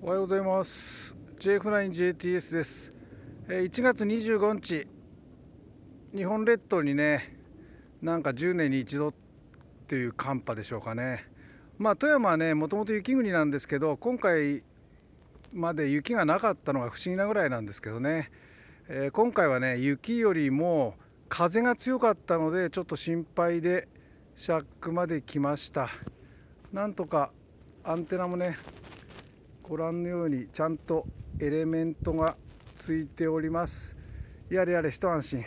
おはようございます。 JF9JTS です。1月25日、日本列島にね、なんか10年に一度っていう寒波でしょうかね。富山はね、もともと雪国なんですけど、今回まで雪がなかったのが不思議なぐらいなんですけどね、今回はね、雪よりも風が強かったのでちょっと心配でシャックまで来ました。なんとかアンテナもね、ご覧のようにちゃんとエレメントがついております。やれやれ一安心。